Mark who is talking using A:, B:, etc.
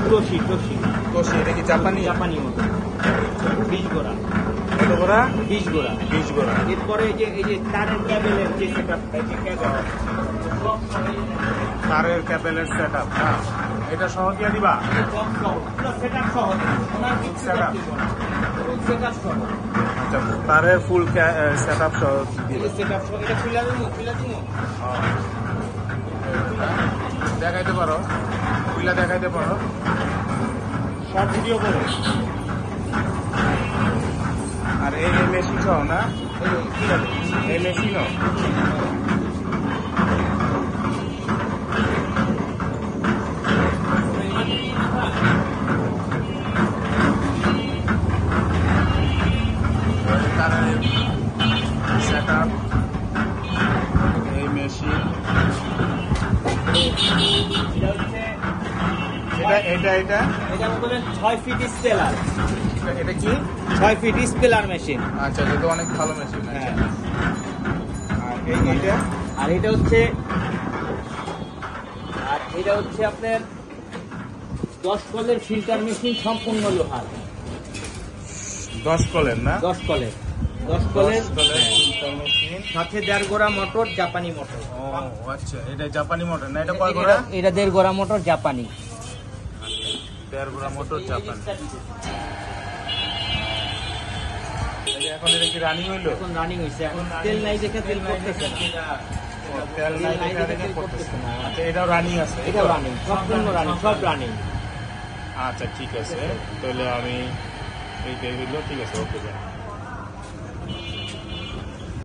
A: টসি টসি
B: টসি, এটা কি জাপানি?
A: জাপানি মোটর 20 গোড়া।
B: কত গোড়া?
A: 20 গোড়া।
B: 20 গোড়া।
A: এরপরে এই যে তারের ক্যাবেলের যে সেটআপটা, এই যে ক্যাবেল,
B: তারের ক্যাবেলের সেটআপ। হ্যাঁ, এটা সহ দিয়ে দিবা?
A: সেটআপ সহ ওনার কিছু
B: সেটআপ
A: সেটআপ সহ,
B: আচ্ছা, তারের ফুল সেটআপ সহ দিবে।
A: সেটআপ সহ এটা খুলে দিমু।
B: দেখাইতে পারো, খুলে দেখাইতে পারো,
A: শর্ট ভিডিও করো।
B: আর এই মেশিন সহ না? এই মেশিনও সেটআপ, এই মেশিন, এটা
A: বলেন 6 ফিট স্পেলার।
B: এটা কি?
A: 6 ফিট স্পেলার মেশিন।
B: আচ্ছা, এটা তো অনেক ভালো মেশিন।
A: হ্যাঁ।
B: আর এইটা?
A: আর এটা হচ্ছে আপনার 10 কলের ফিল্টার মেশিন, সম্পূর্ণ লোহার।
B: 10 কলের না?
A: 10 কলের
B: ফিল্টার মেশিন,
A: সাথে 1.5 গোড়া মোটর, জাপানি মোটর।
B: ও আচ্ছা, এটা জাপানি মোটর না? এটা কয় গোড়া?
A: এটা 1.5 গোড়া মোটর জাপানি।
B: 1.5 গোড়া মোটর জাপানি। এখন এটা কি রানিং হইলো?
A: এখন রানিং হইছে, এখন তেল নাই দেখে তেল করতেছে না।
B: তেল নাই দেখে করতেছে না। আচ্ছা, এটাও রানিং আছে?
A: এটা রানিং, সম্পূর্ণ রানিং, সব রানিং।
B: আচ্ছা, ঠিক আছে, তাহলে আমি এইটাই হইলো। ঠিক আছে, ওকে।